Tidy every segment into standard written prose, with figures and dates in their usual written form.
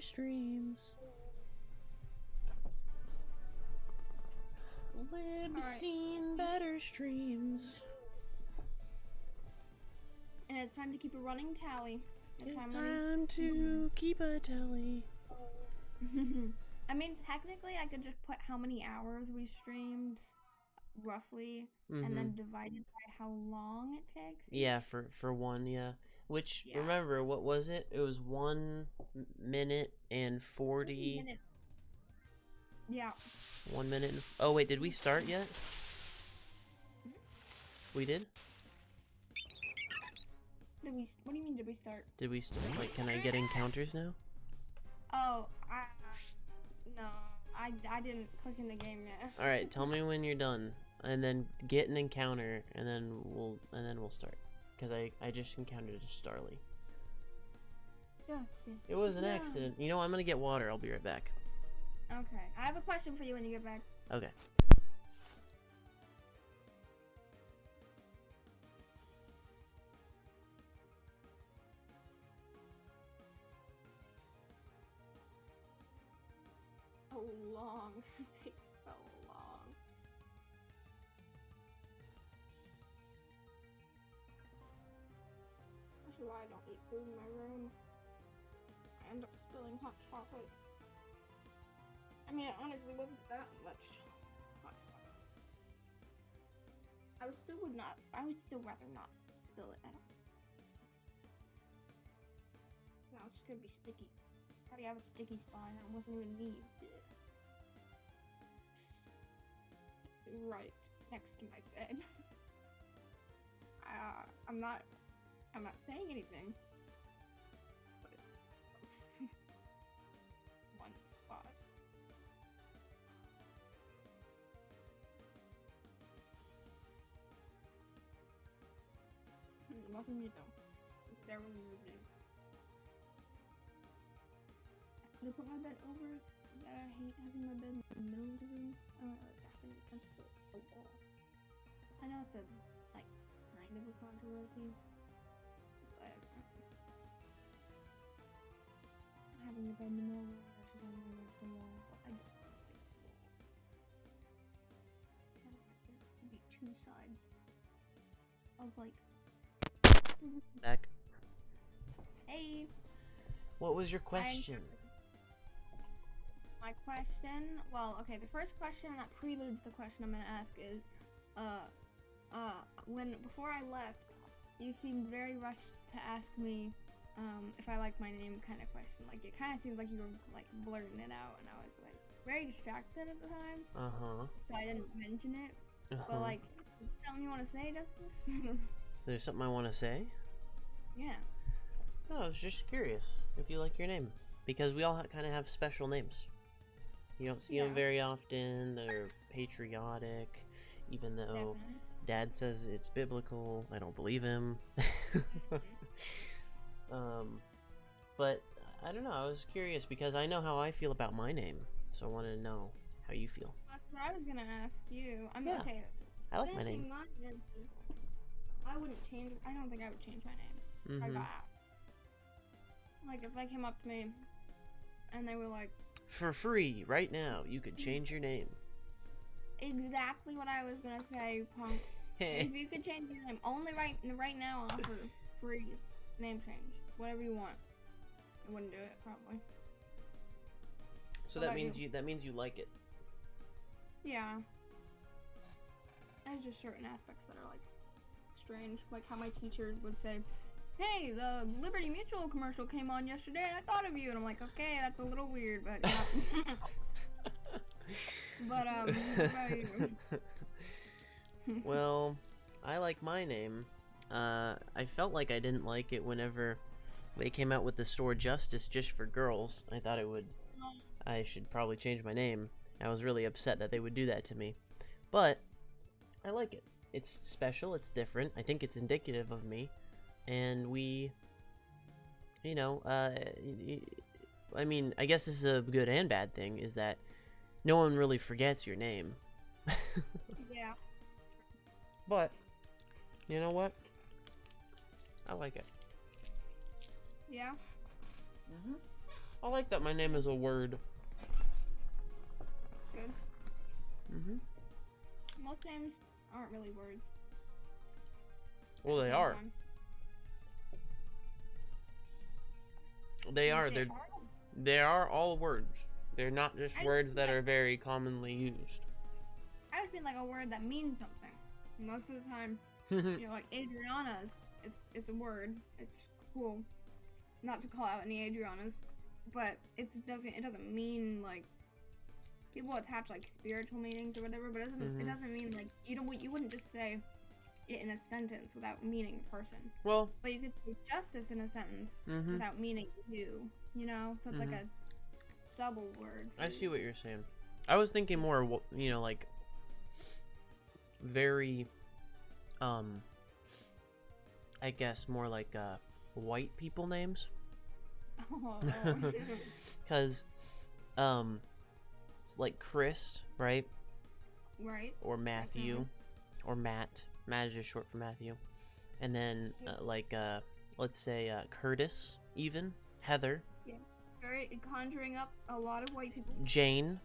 Streams. Lib seen better streams. And it's time to keep a running tally. It's time to keep a tally. I mean, technically, I could just put how many hours we streamed, roughly, and then divide it by how long it takes. Yeah, for one, yeah. Which, remember, what was it? It was 1 minute and 40. Yeah. 1 minute and... Oh, wait, did we start yet? We did? What do you mean, did we start? Did we start? Like, can I get encounters now? Oh, no, I didn't click in the game yet. Alright, tell me when you're done. And then get an encounter, and then we'll start. Because I just encountered a Starly. It was an accident. You know, I'm gonna get water. I'll be right back. Okay. I have a question for you when you get back. Okay. So long. It takes so long. That's why I don't eat food in my room. I end up spilling hot chocolate. I mean, it honestly wasn't that much hot chocolate. I would still rather not spill it at all. Now it's just gonna be sticky. I already have a sticky spot and it wasn't even me. It's right next to my bed. I'm not saying anything. But it's one spot. It wasn't me though. It's there when you moved in. I could have put my bed over. I hate having my bed in the middle of the room. I don't know, like having it against the wall. I know it's a kind of a controversy, but having the bed in the middle versus having it against the wall. But I don't like the wall. I don't like there to be two sides of Back. Hey. What was your question? My question, well, okay, the first question that preludes the question I'm gonna ask is, before I left, you seemed very rushed to ask me, if I like my name kind of question. Like, it kind of seemed like you were, blurting it out, and I was, very distracted at the time. So I didn't mention it. But, something you want to say, Justice? There's something I want to say? Yeah. No, I was just curious if you like your name. Because we all kind of have special names. You don't see them very often. They're patriotic, even though Dad says it's biblical. I don't believe him. But I don't know. I was curious because I know how I feel about my name, so I wanted to know how you feel. That's what I was gonna ask you. Okay. I like my name. I wouldn't change. I don't think I would change my name. I got asked. If they came up to me and they were like, for free, right now, you could change your name. Exactly what I was gonna say, punk. If you could change your name, only right now, offer free name change, whatever you want. I wouldn't do it, probably. So that means you like it. Yeah. There's just certain aspects that are strange, like how my teachers would say, "Hey, the Liberty Mutual commercial came on yesterday, and I thought of you," and I'm like, "Okay, that's a little weird, but yeah." But well, I like my name. I felt like I didn't like it whenever they came out with the store Justice just for girls. I thought I should probably change my name. I was really upset that they would do that to me. But I like it. It's special, it's different. I think it's indicative of me. And we, I mean, I guess this is a good and bad thing, is that no one really forgets your name. Yeah. But, you know what? I like it. Yeah? I like that my name is a word. Good. Mm-hmm. Most names aren't really words. Well, they are. Sometimes. They are. They They are all words. They're not just I words that like- are very commonly used. I just mean like a word that means something. Most of the time, you know, like Adriana it's a word. It's cool. Not to call out any Adrianas, but it doesn't mean like people attach like spiritual meanings or whatever, but it doesn't mean like you wouldn't just say it in a sentence without meaning person. Well, But you could say justice in a sentence Mhm. without meaning you know? So it's like a double word. I see what you're saying. I was thinking more, you know, like very, I guess more like white people names, Oh. because, it's like Chris, right, Right? or Matthew, or Matt. Matt is just short for Matthew, and then let's say Curtis, even Heather, Very conjuring up a lot of white people. Jane,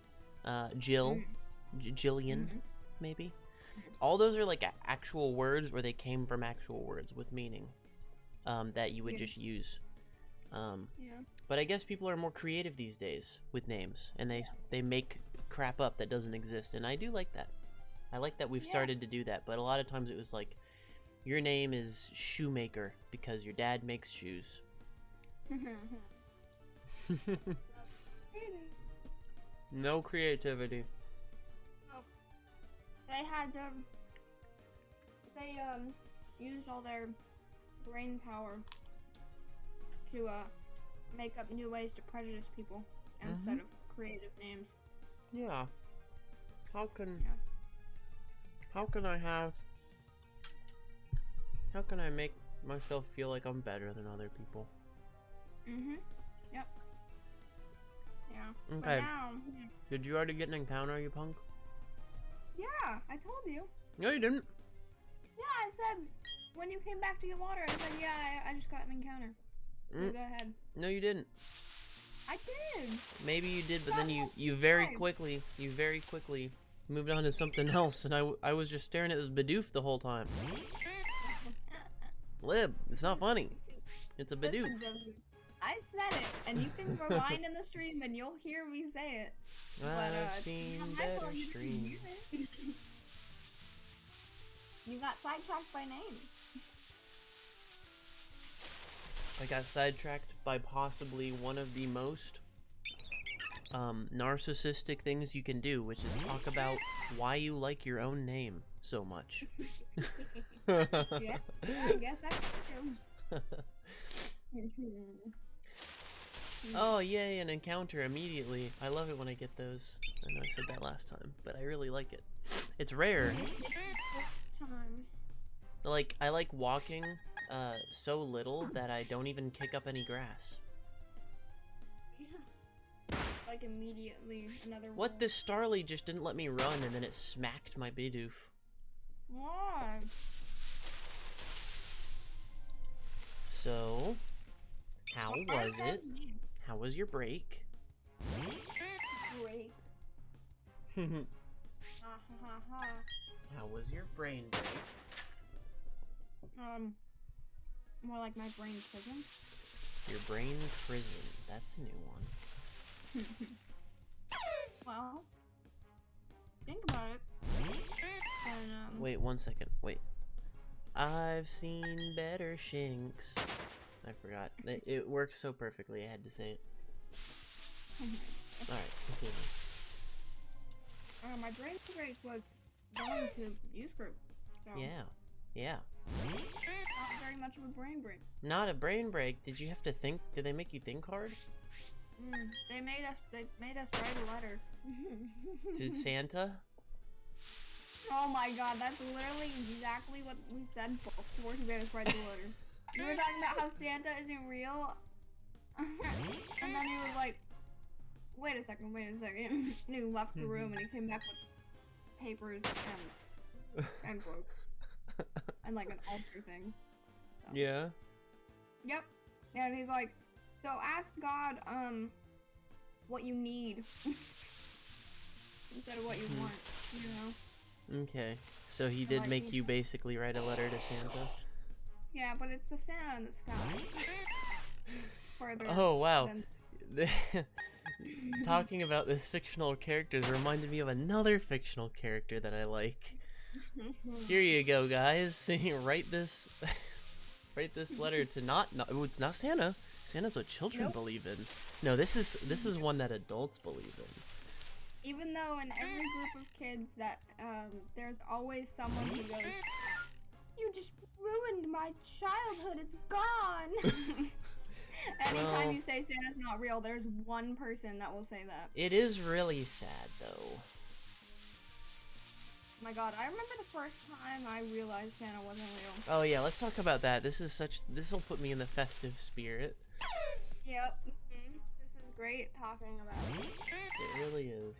Jill, Jillian, maybe. All those are like actual words, or they came from actual words with meaning, that you would just use. Yeah. But I guess people are more creative these days with names, and they make crap up that doesn't exist, and I do like that. I like that we've started to do that, but a lot of times it was like, your name is Shoemaker because your dad makes shoes. No creativity. They had used all their brain power to make up new ways to prejudice people instead of creative names. Yeah. How can I make myself feel like I'm better than other people? Yep. Yeah. Okay. But now, Did you already get an encounter, you punk? yeah, I told you. No, you didn't. Yeah, I said when you came back to get water, I said, yeah, I just got an encounter. So go ahead. No, you didn't. I did. Maybe you did, but then you very quickly moved on to something else, and I was just staring at this Bidoof the whole time. Lib, it's not funny. It's a Bidoof. Listen, I said it, and you can rewind in the stream and you'll hear me say it. I've seen better streams. You got sidetracked by name. I got sidetracked by possibly one of the most narcissistic things you can do, which is talk about why you like your own name so much. Yeah, I guess that's true. Oh, yay, an encounter immediately. I love it when I get those. I know I said that last time, but I really like it. It's rare. Time. Like, I like walking so little that I don't even kick up any grass. Yeah. Like immediately another What? wolf. This Starly just didn't let me run, and then it smacked my Bidoof. Why? So, how was it? How was your break? Great. How Ha ha ha. was your brain break? More like my brain prison. Your brain prison. That's a new one. Well, think about it. And, Wait, 1 second. Wait. I've seen better shinks. I forgot. It works so perfectly, I had to say it. Alright, continue. my brain break was going to youth group. So Yeah. Yeah. Not very much of a brain break. Not a brain break. Did you have to think? Did they make you think hard? They made us write a letter. To Santa? Oh my god, that's literally exactly what we said before he made us write the letter. We were talking about how Santa isn't real. And then he was like, wait a second. And he left the room and he came back with papers and envelopes. And like an altar thing. So. Yeah. Yep. And he's like, so ask God, what you need instead of what you want, you know? Okay, so he did Like, make you basically write a letter to Santa. Yeah, but it's the Santa in the sky. Further Oh wow. than Talking about this fictional characters reminded me of another fictional character that I like. Here you go, guys. Write this write this letter to oh, it's not Santa. Santa's what children Nope. believe in. No, this is one that adults believe in. Even though in every group of kids that there's always someone who goes, "You just ruined my childhood. It's gone." Anytime Well, you say Santa's not real, there's one person that will say that. it is really sad though. Oh my god, I remember the first time I realized Santa wasn't real. Oh yeah, let's talk about that. This will put me in the festive spirit. Yep. This is great talking about it. It really is.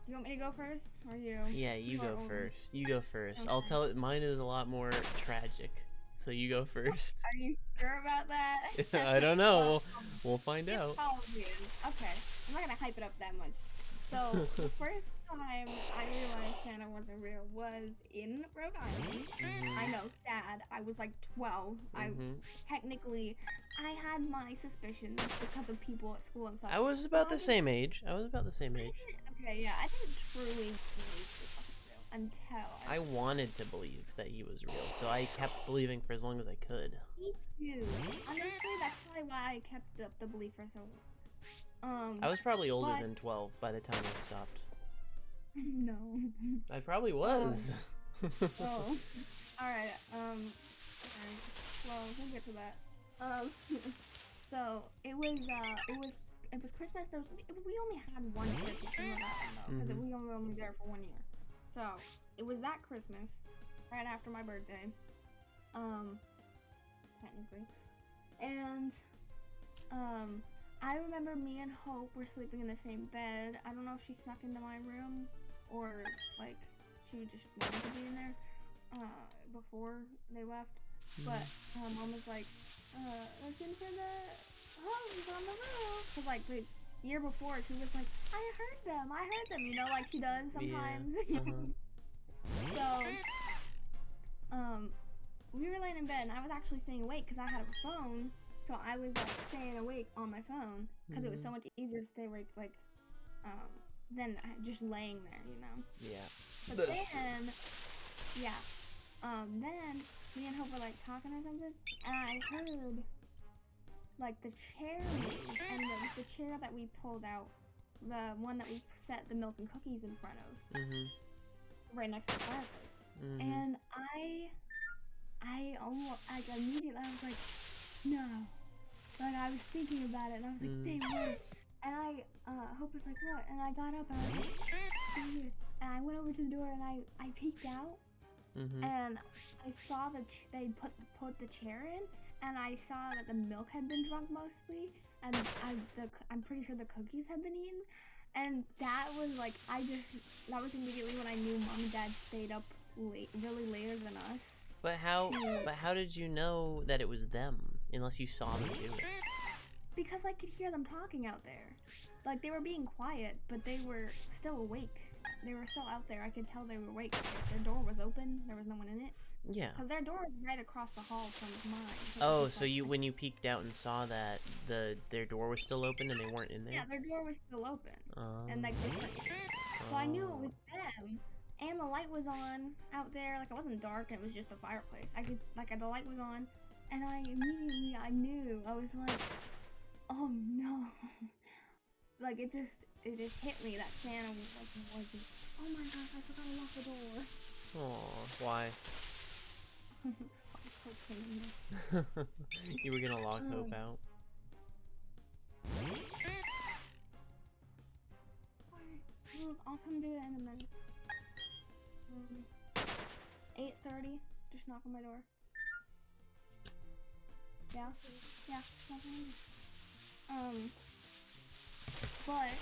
You want me to go first, or you? Yeah, you go Or- first. You go first. I'll Okay. tell it. Mine is a lot more tragic. So you go first. Are you sure about that? I don't know. Well, We'll find it out. probably is. Okay, I'm not gonna hype it up that much. So the first time I realized Santa wasn't real was in Rhode Island. I know, sad. I was like 12. Technically, I had my suspicions because of people at school and stuff. I was about the same age. Okay, yeah, I didn't truly believe it wasn't real until I wanted to believe that he was real, so I kept believing for as long as I could. Me too. Honestly, that's probably why I kept up the belief for so long. I was probably older but- than 12 by the time I stopped. No. I probably was. Oh. Alright, alright. Well, we'll get to that. So, it was Christmas. We only had one Christmas in Rhode Island, though, because we were only there for 1 year. So, it was that Christmas, right after my birthday. Technically. And, I remember me and Hope were sleeping in the same bed. I don't know if she snuck into my room, or, like, she just wanted to be in there, before they left. But, Mom was like, listen for the homes on the roof. Cause, like, the year before, she was like, I heard them, you know, like she does sometimes. So, we were laying in bed, and I was actually staying awake because I had a phone. So I was like staying awake on my phone because it was so much easier to stay awake, like, than just laying there, you know. Yeah. But then, yeah, then me and Hope were like talking or something, and I heard like the chair move, and the chair that we pulled out, the one that we set the milk and cookies in front of, right next to the fireplace, and I almost, like, immediately I was like, no. Like, I was thinking about it, and I was like, they were. And Hope was like, what? And I got up, and I was like, and I went over to the door, and I peeked out, and I saw that they put the chair in, and I saw that the milk had been drunk mostly, and I'm pretty sure the cookies had been eaten, and that was like, that was immediately when I knew Mom and Dad stayed up really later than us. But how did you know that it was them, unless you saw them do it? Because I could hear them talking out there. Like, they were being quiet, but they were still awake. They were still out there. I could tell they were awake. Like, their door was open. There was no one in it. Yeah. Because their door is right across the hall from mine. Oh, so when you peeked out and saw that their door was still open and they weren't in there? Yeah, their door was still open. And like, they weren't in it. So I knew it was them. And the light was on out there. Like, it wasn't dark. It was just a fireplace. I could, like, the light was on. And I knew. I was like, oh no. Like, it just hit me that Santa wasn't. Oh my gosh, I forgot to lock the door. Aw, why? You were gonna lock Hope out? I'll come do it in a minute. 8:30. Just knock on my door. Yeah, just knock on my door. But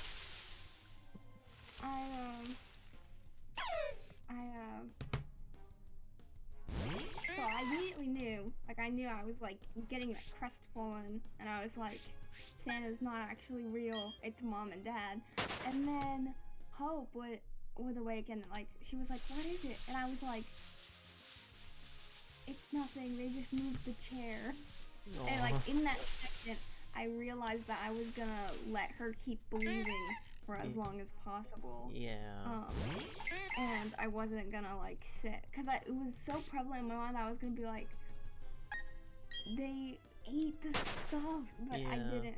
so I immediately knew, like, I was like getting that crestfallen, and I was like, Santa's not actually real. It's mom and dad. And then Hope was awake and like she was like, what is it? And I was like, it's nothing. They just moved the chair. Aw. And like in that second, I realized that I was gonna let her keep believing for as long as possible. Yeah. And I wasn't gonna like sit, cause it was so prevalent in my mind that I was gonna be like, they ate the stuff, but I Yeah. didn't.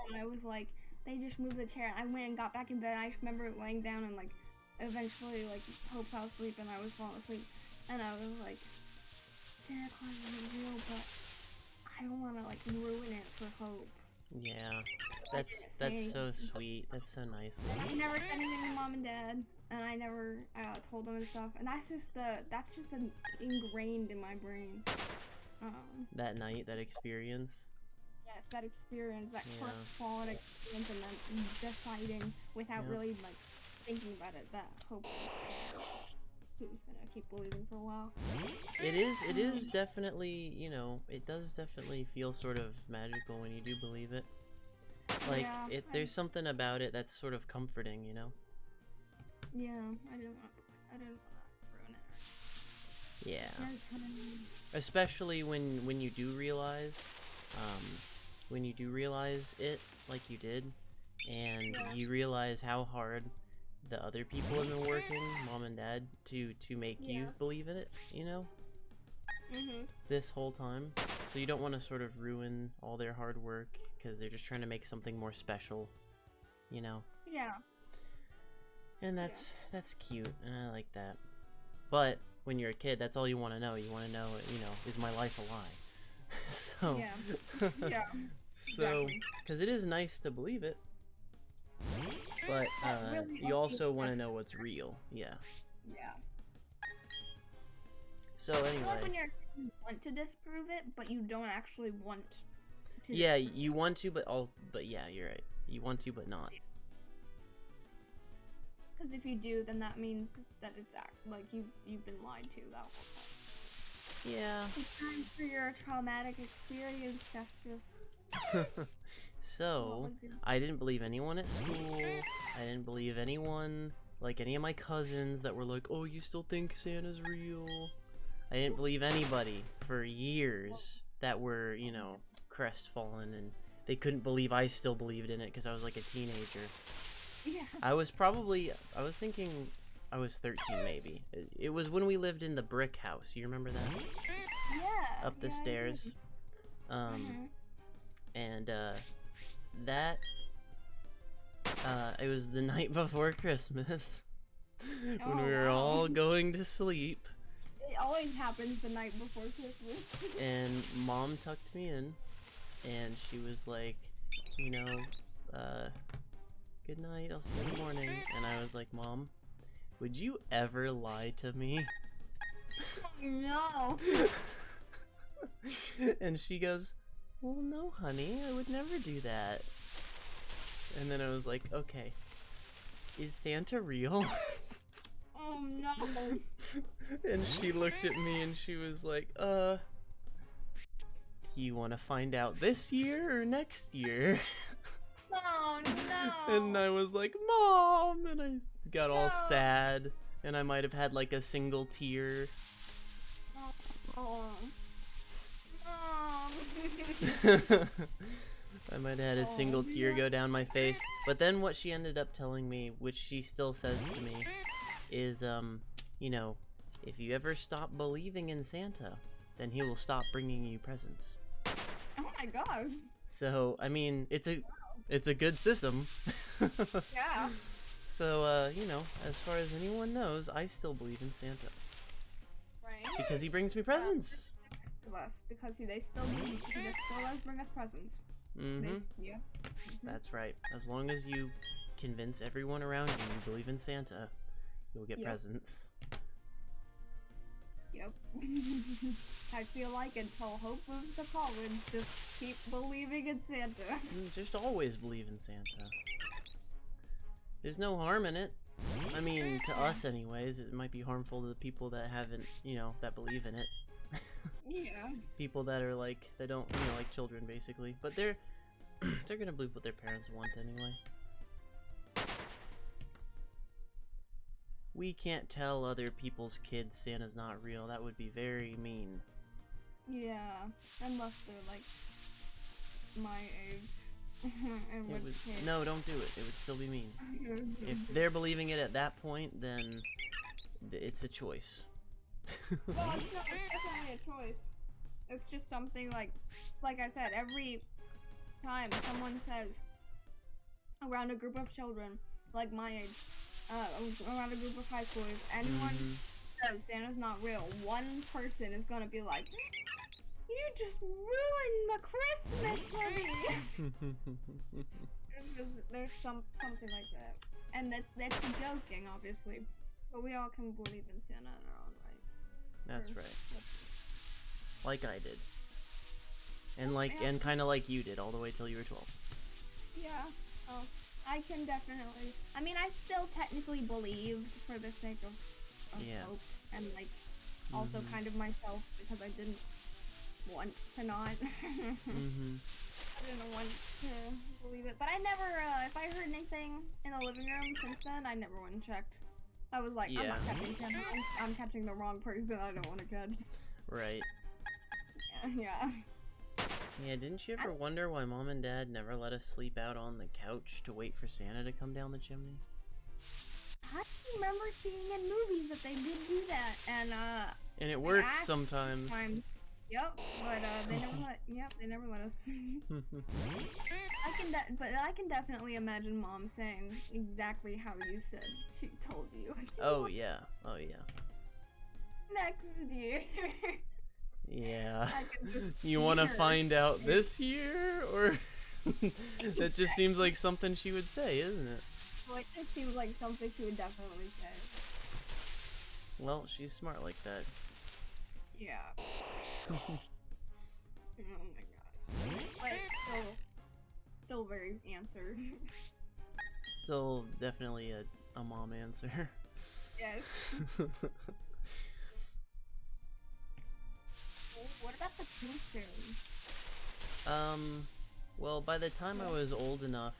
And I was like, they just moved the chair. I went and got back in bed. And I just remember laying down and like, eventually like Hope fell asleep and I was falling asleep, and I was like, Santa Claus is real, but I don't want to like ruin it for Hope. Yeah. That's so sweet. That's so nice. I never said anything to mom and dad, and I never told them and stuff. And that's just ingrained in my brain. That night, that experience. Yes, that experience, that Yeah. fallen experience, and then deciding without Yeah. really like thinking about it that Hope he was gonna keep believing for a while. It is definitely, you know, it does definitely feel sort of magical when you do believe it. Like, Yeah, there's something about it that's sort of comforting, you know? Yeah, I didn't want to ruin it. Yeah. Very funny. Especially when you do realize, it, like you did, and Yeah. you realize how hard the other people have been working, mom and dad, to make you Yeah. believe in it, you know? Mhm. This whole time. So you don't want to sort of ruin all their hard work, because they're just trying to make something more special, you know? Yeah. And that's cute, and I like that. But when you're a kid, that's all you want to know. You want to know, you know, is my life a lie? So, Yeah. Yeah. so, Exactly. because it is nice to believe it, but That really you also only want to affects- know what's real. Yeah. Yeah. So I feel like when anyway, you're a kid, you want to disprove it, but you don't actually want to. yeah, you want to, but yeah, you're right. You want to, but not. Because if you do, then that means that it's like you've been lied to that whole time. Yeah. It's time for your traumatic experience, Justice. So, What was it? I didn't believe anyone at school. I didn't believe anyone, like any of my cousins that were like, oh, you still think Santa's real? I didn't believe anybody for years that were, you know, crestfallen, and they couldn't believe I still believed in it because I was like a teenager. Yeah. I was thinking I was 13 maybe. It was when we lived in the brick house. You remember that? Yeah. Up the yeah, I stairs. did. Um, Mhm. and that it was the night before Christmas when Oh, we were wow. all going to sleep, It always happens the night before Christmas. and Mom tucked me in, and she was like, you know, good night, I'll see you in the morning. And I was like, Mom, would you ever lie to me? No. And she goes, well, no, honey, I would never do that. And then I was like, okay, is Santa real? Oh no. And she looked at me and she was like, do you want to find out this year or next year? Oh no. And I was like, Mom! And I got all No. sad, and I might have had like a single tear. Oh. Mom. I might have had a single Oh, tear no. go down my face. But then what she ended up telling me, which she still says to me, is, you know, if you ever stop believing in Santa, then he will stop bringing you presents. Oh my gosh. So, I mean, it's a good system. Yeah. So, you know, as far as anyone knows, I still believe in Santa. Right. Because he brings me presents. To us because they still does bring us presents. Mm-hmm. Yeah. That's right. As long as you convince everyone around you you believe in Santa, you'll get Yep. presents. Yep. I feel like until Hope moves to college, just keep believing in Santa. Just always believe in Santa. There's no harm in it. I mean, to us anyways, it might be harmful to the people that haven't, you know, that believe in it. Yeah. People that are like, they don't, you know, like children basically. But They're gonna believe what their parents want anyway. We can't tell other people's kids Santa's not real. That would be very mean. Yeah, unless they're like my age. And It with would, kids. no, don't do it. It would still be mean. If they're believing it at that point, then it's a choice. Well, it's not definitely a choice. It's just something like I said, every time someone says around a group of children, like my age, around a group of high schoolers, anyone says Santa's not real, one person is gonna be like, you just ruined the Christmas for me! There's something like that. And that's joking, obviously. But we all can believe in Santa in our own right. That's Or- right. Like I did. And kind of like you did all the way till you were 12. Yeah. Oh, I can definitely. I mean, I still technically believed for the sake of Yeah. hope and like also kind of myself because I didn't want to not. Mm-hmm. I didn't want to believe it, but I never. If I heard anything in the living room since then, I never went and checked. I was like, I'm not Yeah. catching Santa. I'm catching the wrong person. I don't want to catch. Right. Yeah. Yeah, didn't you ever wonder why Mom and Dad never let us sleep out on the couch to wait for Santa to come down the chimney? I remember seeing in movies that they did do that, And it works act- sometimes. times. Yep, but they never let. Yep, they never let us. But I can definitely imagine Mom saying exactly how you said she told you. Oh yeah. Oh yeah. Next year. Yeah. I can just You want to hear find out this year, or that just seems like something she would say, isn't it? Well, it just seems like something she would definitely say. Well, she's smart like that. Yeah. Oh my gosh. But still very answered. Still definitely a mom answer. Yes. What about the tooth fairy? Well, by the time I was old enough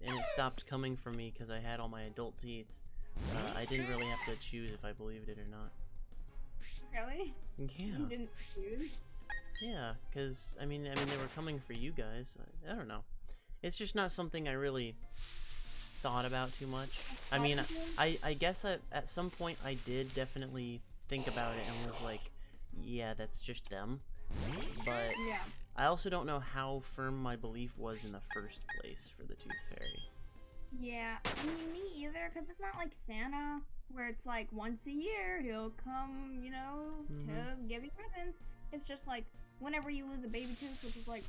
and it stopped coming from me because I had all my adult teeth, I didn't really have to choose if I believed it or not. Really? Yeah. You didn't choose? Yeah, because, I mean, they were coming for you guys. I don't know. It's just not something I really thought about too much. I mean, I guess at some point I did definitely think about it and was like, yeah, that's just them. But Yeah. I also don't know how firm my belief was in the first place for the Tooth Fairy. Yeah, I mean, me either, because it's not like Santa, where it's like once a year he'll come, you know, to give you presents. It's just like whenever you lose a baby tooth, which is like,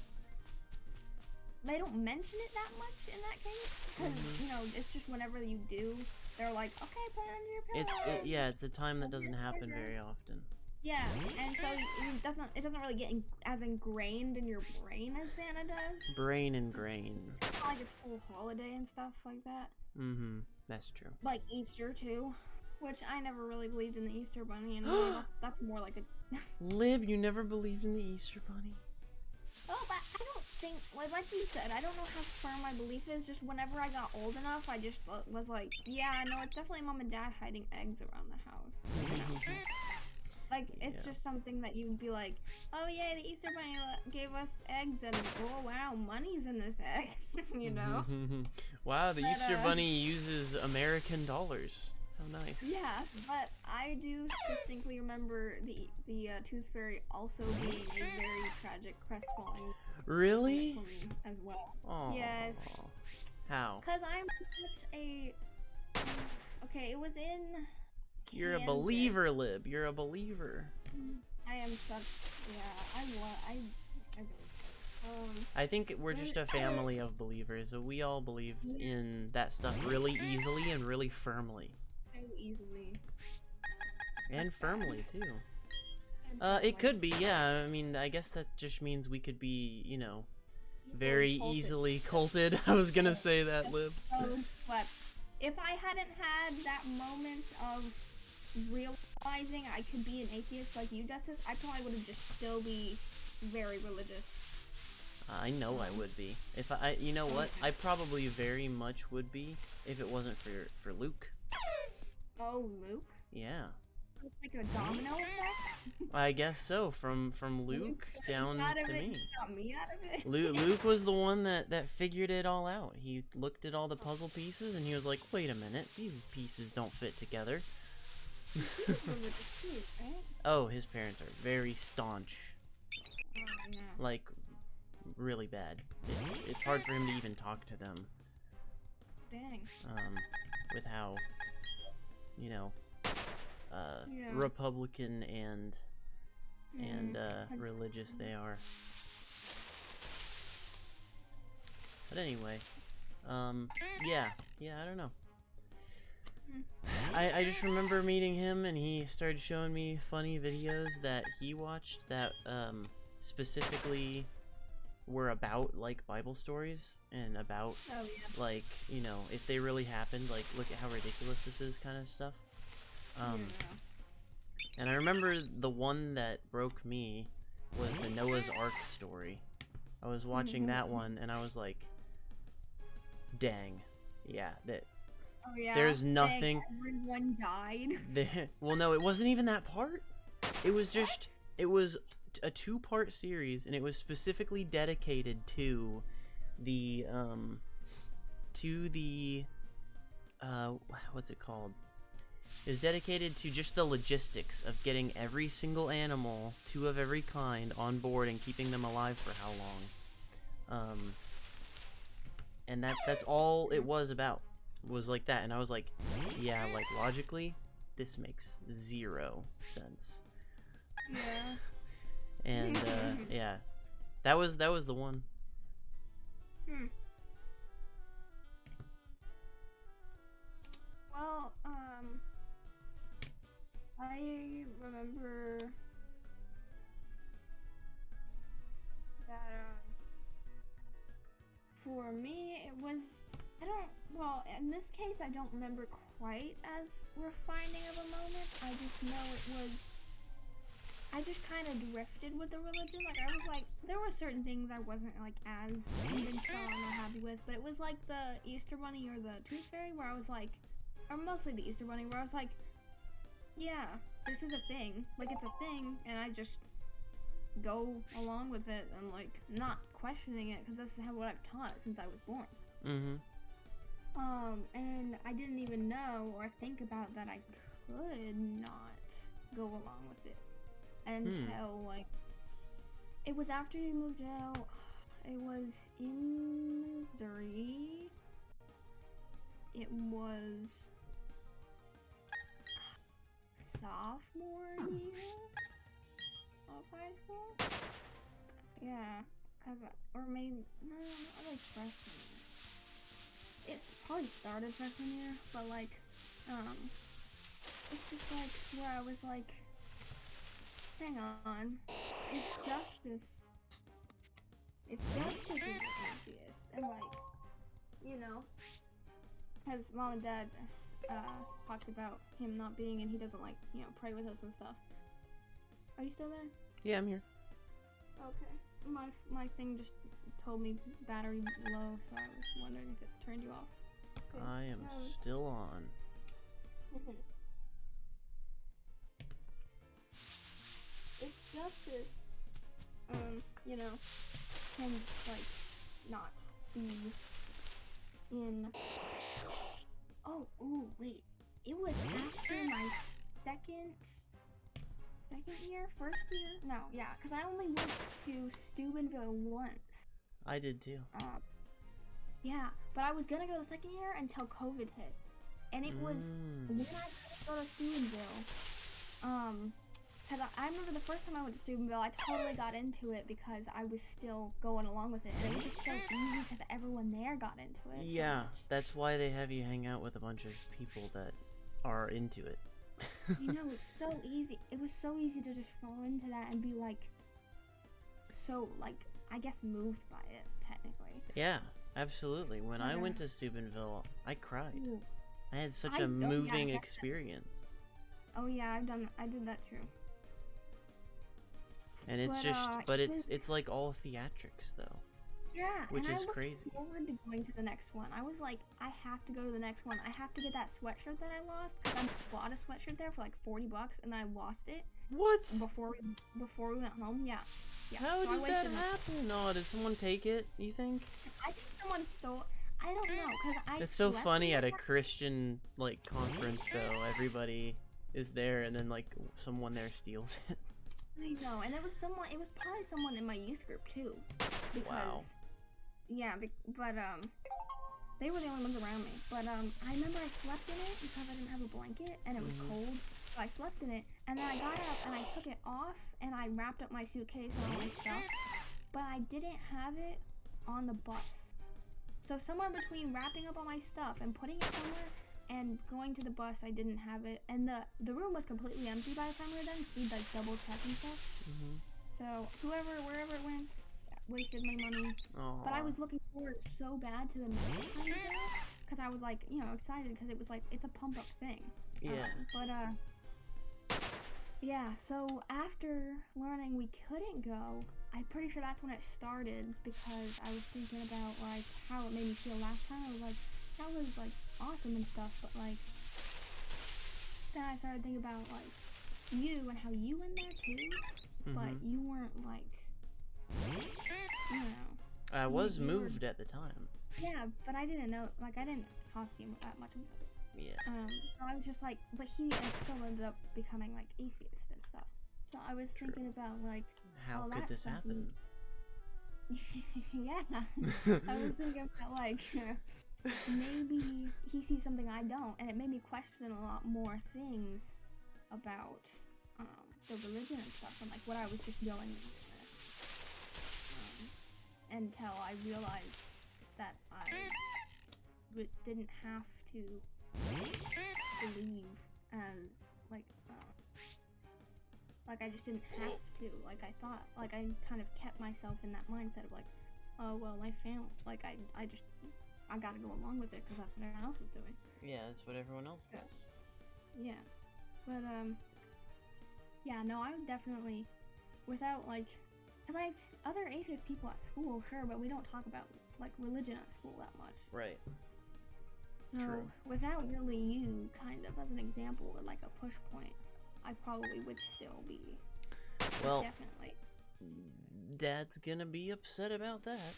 they don't mention it that much in that case, because, you know, it's just whenever you do, they're like, okay, put it under your pillow. Yeah, it's a time that doesn't happen very often. Yeah, and so it doesn't really get as ingrained in your brain as Santa does. Brain and grain. It's not like it's whole holiday and stuff like that. That's true. Like Easter too, which I never really believed in the Easter Bunny, and that's more like a. Lib, you never believed in the Easter Bunny? Oh, but I don't think, like you said, I don't know how firm my belief is. Just whenever I got old enough, I just was like, yeah, no, it's definitely Mom and Dad hiding eggs around the house. Like, it's Yeah. just something that you'd be like, oh yeah, the Easter Bunny gave us eggs, and oh wow, money's in this egg, you know? Wow, the But, Easter Bunny uses American dollars. How nice. Yeah, but I do distinctly remember the Tooth Fairy also being a very tragic, crestfallen Really? for me as well. Aww. Yes. How? Cause I'm such a okay. It was in. You're a Kansas. believer, Lib. You're a believer. I am such. Yeah, I really. I think we're just a family of believers. So we all believed in that stuff really easily and really firmly. So easily. And firmly, too. And It could be, yeah. I mean, I guess that just means we could be, you know, very culted. easily culted. I was gonna say that, Lib. But if I hadn't had that moment of realizing I could be an atheist like you, Justice, I probably would have just still be very religious. I know I would be. If you know what? I probably very much would be if it wasn't for Luke. Oh, Luke? Yeah. It's like a domino effect? I guess so. From Luke down out of to it, me. got me out of it. Luke was the one that figured it all out. He looked at all the puzzle pieces and he was like, "Wait a minute, these pieces don't fit together." Right? Oh, his parents are very staunch. Oh, yeah. Like, really bad. It's hard for him to even talk to them. Dang. With how, you know, Yeah. Republican and religious they are. But anyway, yeah, I don't know. I just remember meeting him and he started showing me funny videos that he watched that specifically were about like Bible stories and about Oh, yeah. like, you know, if they really happened, like look at how ridiculous this is kind of stuff. Yeah. And I remember the one that broke me was the Noah's Ark story. I was watching that one and I was like, dang, yeah, that Oh, yeah. there's Dang, nothing everyone died. there. Well, no, it wasn't even that part. It was just, it was a 2-part series and it was specifically dedicated to the what's it called? It was dedicated to just the logistics of getting every single animal, 2 of every kind, on board and keeping them alive for how long. And that's all it was about. Was like that, and I was like, yeah, like logically, this makes 0 sense. Yeah. And yeah, that was the one. Well, I remember that, for me, it was, well, in this case, I don't remember quite as refining of a moment. I just know I just kind of drifted with the religion. Like, I was like, there were certain things I wasn't, like, as convinced on or happy with, but it was like the Easter Bunny or the Tooth Fairy where I was like, or mostly the Easter Bunny, where I was like, yeah, this is a thing. Like, it's a thing, and I just go along with it and, like, not questioning it, because that's what I've taught since I was born. Mm-hmm. And I didn't even know or think about that I could not go along with it until, like, it was after you moved out. It was in Missouri. It was sophomore year of high school. Yeah, or maybe, no, not like freshman year. It probably started freshman year, but like, it's just like where I was like, hang on, if justice is the easiest, and like, you know, because mom and dad talked about him not being, and he doesn't like, you know, pray with us and stuff. Are you still there? Yeah, I'm here. Okay. My thing just told me battery low, so I was wondering if it turned you off. Okay. I am still on. It's justice. You know, can like not be in. Oh, ooh, wait. It was after my second year, first year? No, yeah, because I only went to Steubenville once. I did too. Yeah, but I was gonna go the second year until COVID hit, and it was when I couldn't go to Steubenville. Because I remember the first time I went to Steubenville, I totally got into it because I was still going along with it, and it was just so easy because everyone there got into it. Yeah, that's why they have you hang out with a bunch of people that are into it. You know, it's so easy. It was so easy to just fall into that and be like, so, like, I guess moved by it, technically. Yeah, absolutely. When I went to Steubenville, I cried. Ooh. I had such a moving experience. Oh yeah, I did that too. And it's it's like all theatrics though. Yeah, which and I is looked crazy. forward to going to the next one. I was like, I have to go to the next one. I have to get that sweatshirt that I lost because I bought a sweatshirt there for like $40 and I lost it What? before we went home. Yeah, yeah. How So I did that wasted. happen? Oh, did someone take it, you think? I think someone stole. I don't know because I. It's so slept funny in at a it. Christian, like, conference, though. Everybody is there, and then, like, someone there steals it. I know, and it was someone. It was probably someone in my youth group too, because. Wow. Yeah, but they were the only ones around me. But I remember I slept in it because I didn't have a blanket and it was cold. So I slept in it, and then I got up and I took it off and I wrapped up my suitcase and all my stuff. But I didn't have it on the bus. So somewhere between wrapping up all my stuff and putting it somewhere and going to the bus, I didn't have it. And the room was completely empty by the time we were done. So we'd like double check and stuff. So wherever it went, wasted my money. Aww. But I was looking forward so bad to the next time we go because I was like, excited because it was like it's a pump up thing. Yeah. Yeah. So after learning we couldn't go, I'm pretty sure that's when it started because I was thinking about like how it made me feel last time. I was like, that was like awesome and stuff, but like then I started thinking about like you and how you went there too, but you weren't like. I was moved at the time. Yeah, but I didn't know, like, I didn't talk to him that much about it. Yeah. So I was just like, but he still ended up becoming, like, atheist and stuff. So I was thinking about, like, How all could that this stuff happen? yeah. I was thinking about, like, maybe he sees something I don't, and it made me question a lot more things about the religion and stuff, and, like, what I was just going with. Until I realized that I didn't have to believe as like I just didn't have to. Like I thought, like I kind of kept myself in that mindset of like, oh well, my family, like I gotta go along with it because that's what everyone else is doing. Yeah, that's what everyone else does. Yeah, but yeah, no, I would definitely, without like. Because I have other atheist people at school, sure, but we don't talk about, like, religion at school that much. Right. So, True. without really you, kind of, as an example, or, like, a push point, I probably would still be. Well, definitely. Dad's gonna be upset about that.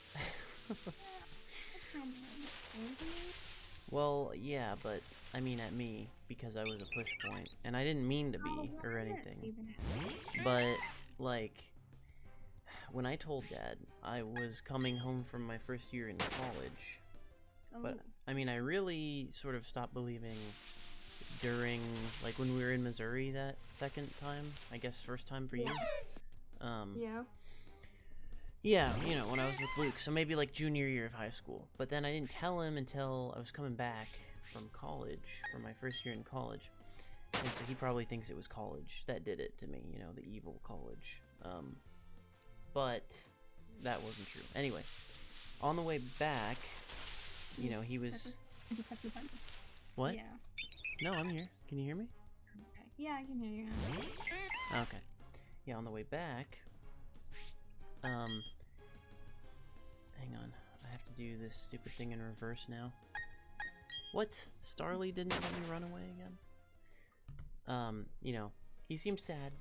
Well, yeah, but, I mean at me, because I was a push point, and I didn't mean to be, or anything. But, like... When I told Dad I was coming home from my first year in college, but I mean I really sort of stopped believing during, like, when we were in Missouri that second time, I guess first time for you. Yeah, you know, when I was with Luke, so maybe like junior year of high school. But then I didn't tell him until I was coming back from college, for my first year in college. And so he probably thinks it was college that did it to me, you know, the evil college. But that wasn't true. Anyway, on the way back, you know, he was... What? Yeah. No, I'm here. Can you hear me? Okay. Yeah, I can hear you now. Okay. Yeah, on the way back, hang on. I have to do this stupid thing in reverse now. What? Starly didn't let me run away again? You know, he seemed sad